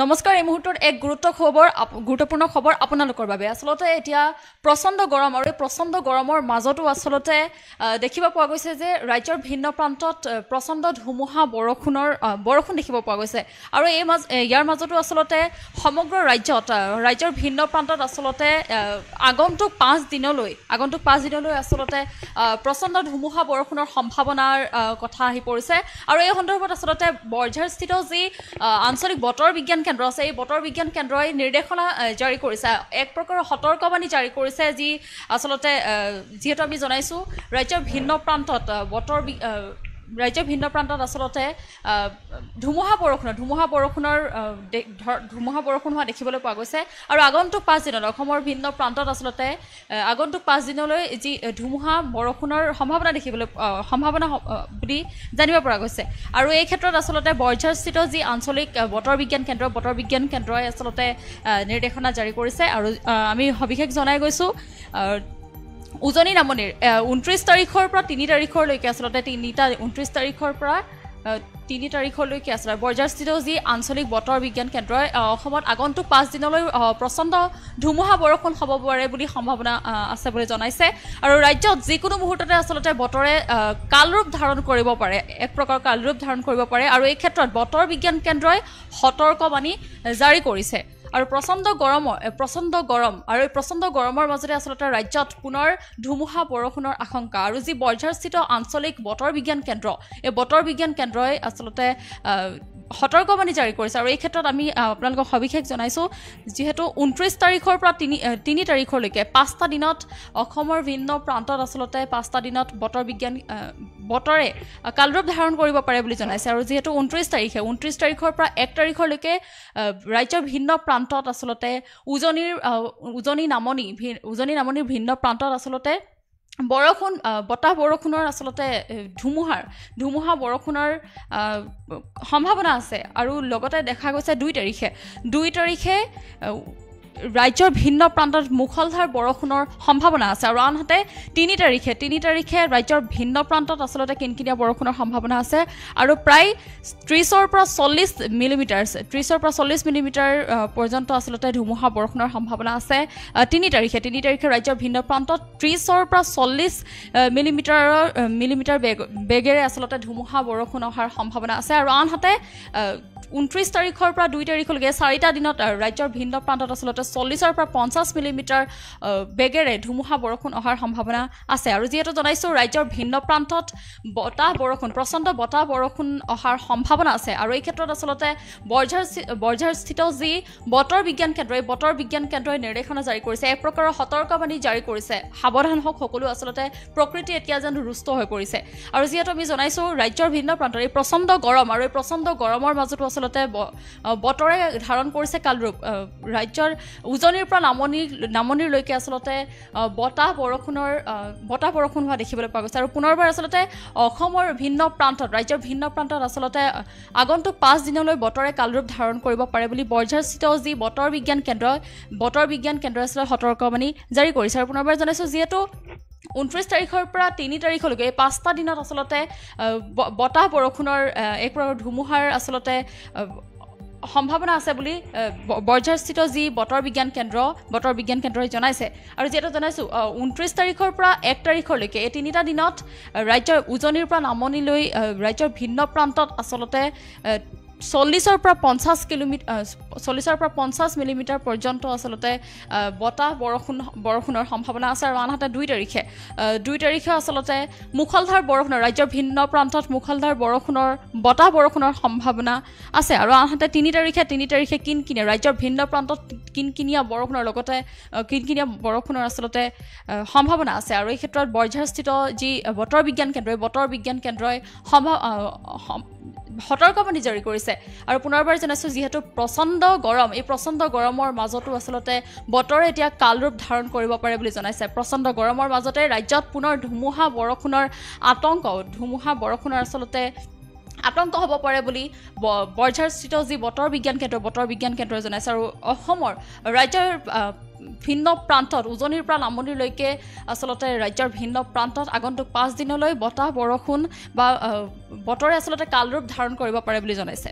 নমস্কাৰ এই মুহূৰ্তত এক গুৰুত্বপূৰ্ণ খবৰ আপোনালোকৰ বাবে আসলতে এতিয়া প্ৰচণ্ড গৰম আৰু এই প্ৰচণ্ড গৰমৰ মাজতো আসলতে দেখিব পোৱা গৈছে যে ৰাজ্যৰ ভিন্ন প্ৰান্তত প্ৰচণ্ড ধুমুহা বৰষুণ দেখিব পোৱা গৈছে আৰু ইয়াৰ মাজতো আসলতে সমগ্ৰ ৰাজ্যৰ ভিন্ন প্ৰান্তত আসলতে আগন্তুক 5 দিনলৈ আসলতে প্ৰচণ্ড ধুমুহা বৰষুণৰ সম্ভাৱনাৰ কথা আহি পৰিছে আৰু এই সন্দৰ্ভত আসলতে বৰঝাৰস্থিত যি আঞ্চলিক বতৰ বিজ্ঞান কেন্দ্ৰ আছে এই বতৰ বিজ্ঞান কেন্দ্ৰই নিৰ্দেশনা জাৰি কৰিছে এক প্ৰকাৰৰ সতৰ্কবাণী জাৰি কৰিছে যি আসলতে যেহেতু আমি জনাইছো ৰাজ্যৰ ভিন্ন প্ৰান্তত আসলতে ধুমুহা বৰষুণ হোৱা দেখিবলৈ পোৱা গৈছে আৰু আগন্তুক 5 দিনলৈ অসমৰ ভিন্ন প্ৰান্তত আসলতে আগন্তুক 5 দিনলৈ যি ধুমুহা বৰষুণৰ সম্ভাৱনা বুলি জানিব পৰা গৈছে আৰু এই ক্ষেত্ৰত আসলতে বৰঝাৰস্থিত যি আঞ্চলিক বতৰ বিজ্ঞান কেন্দ্ৰই আসলতে নিৰ্দেশনা জাৰি কৰিছে আৰু আমি সবিশেষ জনাই গৈছো উজনি নামনিৰ 29 তাৰিখৰ পৰা 3 তাৰিখলৈকে আসলতে 29 তাৰিখৰ পৰা 3 তাৰিখলৈকে আছে বৰঝাৰস্থিত যি আঞ্চলিক বতৰ বিজ্ঞান কেন্দ্ৰই অসমত আগন্তুক 5 দিনলৈ প্ৰচণ্ড ধুমুহা বৰষুণ হ'ব পাৰে বুলি সম্ভাৱনা আছে বুলি জনাইছে আৰু ৰাজ্যত যিকোনো মুহূৰ্ততে আসলতে বতৰে কালৰূপ ধাৰণ কৰিব পাৰে এক প্ৰকাৰ কালৰূপ ধাৰণ কৰিব পাৰে আৰু এই ক্ষেত্ৰত বতৰ বিজ্ঞান কেন্দ্ৰই সতৰ্কবাণী জাৰি কৰিছে আৰু প্ৰচণ্ড গৰম আৰু এই প্ৰচণ্ড গৰমৰ মাজতে আসলতে ৰাজ্যত পুনৰ ধুমুহা বৰষুণৰ আশংকা আৰু যি বৰঝাৰস্থিত আঞ্চলিক বতৰ বিজ্ঞান কেন্দ্ৰ এই বতৰ বিজ্ঞান কেন্দ্ৰই আসলতে সতৰ্কবাণী জাৰি কৰিছে আৰু এই ক্ষেত্ৰত আমি আপোনালোকক সবিশেষ জনাইছো যেহেতু 29 তাৰিখৰ পৰা 3 তাৰিখলৈকে 5টা দিনত অসমৰ ভিন্ন প্ৰান্তত আসলতে 5টা দিনত বতৰে কালৰূপ ধাৰণ কৰিব পাৰে বুলি জনাইছে আৰু যেহেতু 29 তাৰিখৰ পৰা 1 তাৰিখলৈকে ৰাজ্যৰ ভিন্ন প্ৰান্তত আসলতে উজনি নামনিৰ ভিন্ন প্ৰান্তত আসলতে বতাহ বৰষুণৰ আসলতে ধুমুহা বৰষুণৰ সম্ভাৱনা আছে আৰু লগতে দেখা গৈছে 2 তাৰিখে ৰাজ্যৰ ভিন্ন প্ৰান্তত মুখলধাৰ বৰষুণৰ সম্ভাৱনা আছে আৰু আনহাতে 3 তাৰিখে ৰাজ্যৰ ভিন্ন প্ৰান্তত আসলতে কিনকিনীয়া বৰষুণৰ সম্ভাৱনা আছে আৰু প্ৰায় 30 পৰা 40 মিলিমিটাৰ পৰ্যন্ত আসলতে ধুমুহা বৰষুণৰ সম্ভাৱনা আছে 3 তাৰিখে ৰাজ্যৰ ভিন্ন প্ৰান্তত 30 পৰা 40 মিলিমিটাৰ বেগেৰে আসলতে ধুমুহা বৰষুণ অহাৰ সম্ভাৱনা আছে আৰু আনহাতে 29 তাৰিখৰ পৰা 2 তাৰিখলৈকে 4টা দিনত ৰাজ্যৰ ভিন্ন প্ৰান্তত আসলতে 40 পৰা 50 মিলিমিটাৰ বেগেৰে ধুমুহা বৰষুণ অহাৰ সম্ভাৱনা আছে আৰু যেহেতু জনাইছো ৰাজ্যৰ ভিন্ন প্ৰান্তত প্ৰচণ্ড বতাহ বৰষুণ অহাৰ সম্ভাৱনা আছে আৰু এই ক্ষেত্ৰত আসলতে বৰঝাৰস্থিত যি বতৰ বিজ্ঞান কেন্দ্ৰই নিৰ্দেশনা জাৰি কৰিছে এক প্ৰকাৰৰ সতৰ্কবাণী জাৰি কৰিছে সাৱধান হওক সকলো আসলতে প্ৰকৃতি এতিয়া যেন ৰুষ্ট হৈ পৰিছে আৰু যেহেতু আমি জনাইছো ৰাজ্যৰ ভিন্ন প্ৰান্তত এই প্ৰচণ্ড গৰম আৰু এই প্ৰচণ্ড গৰমৰ মাজতো আসলতে বতৰে ধাৰণ কৰিছে কালৰূপ ৰাজ্যৰ উজনিৰ পৰা নামনিৰলৈকে আসলতে বতাহ বৰষুণ হোৱা দেখিবলৈ পোৱা গৈছে আৰু পুনৰবাৰ আসলতে অসমৰ ৰাজ্যৰ ভিন্ন প্ৰান্তত আসলতে আগন্তুক 5 দিনলৈ বতৰে কালৰূপ ধাৰণ কৰিব পাৰে বুলি বৰঝাৰস্থিত যি বতৰ বিজ্ঞান কেন্দ্ৰই আসলতে সতৰ্কবাণী জাৰি কৰিছে আৰু পুনৰবাৰ জনাইছো যিহেতু 29 তাৰিখৰ পৰা 3 তাৰিখলৈকে এই 5টা দিনত আসলতে বতাহ বৰষুণৰ এক প্ৰকাৰ ধুমুহাৰ আসলতে সম্ভাৱনা আছে বুলি বৰঝাৰস্থিত যি বতৰ বিজ্ঞান কেন্দ্ৰই জনাইছে আৰু যেটা জনাইছো 29 তাৰিখৰ পৰা 1 তাৰিখলৈকে এই 3টা দিনত ৰাজ্যৰ উজনিৰ পৰা নামনিলৈ ৰাজ্যৰ ভিন্ন প্ৰান্তত আসলতে 40 পৰা 50 মিলিমিটাৰ পৰ্যন্ত আসলতে বতাহ বৰষুণৰ সম্ভাৱনা আছে আৰু আনহাতে 2 তাৰিখে আসলতে মুখলধাৰ বৰষুণৰ ৰাজ্যৰ ভিন্ন প্ৰান্তত মুখলধাৰ বতাহ বৰষুণৰ সম্ভাৱনা আছে আৰু আনহাতে 3 তাৰিখে কিনকিনীয়া ৰাজ্যৰ ভিন্ন প্ৰান্তত কিনকিনীয়া বৰষুণৰ আসলতে সম্ভাৱনা আছে আৰু এই ক্ষেত্ৰত বৰঝাৰস্থিত যি বতৰ বিজ্ঞান কেন্দ্ৰই সতৰ্কবাণী জাৰি কৰিছে আৰু পুনৰবাৰ জনাইছো যিহেতু প্ৰচণ্ড গৰমৰ মাজতো আসলতে বতৰে এতিয়া কালৰূপ ধাৰণ কৰিব পাৰে বুলি জনাইছে প্ৰচণ্ড গৰমৰ মাজতে ৰাজ্যত পুনৰ ধুমুহা বৰষুণৰ আসলতে আতংক হ'ব পাৰে বুলি বৰঝাৰস্থিত যি বতৰ বিজ্ঞান কেন্দ্ৰই জনাইছে আৰু অসমৰ ৰাজ্যৰ ভিন্ন প্ৰান্তত উজনিৰ পৰা নামনিলৈকে আসলতে ৰাজ্যৰ ভিন্ন প্ৰান্তত আগন্তুক 5 দিনলৈ বতাহ বৰষুণ বা বতৰে আসলতে কালৰূপ ধাৰণ কৰিব পাৰে বুলি জনাইছে।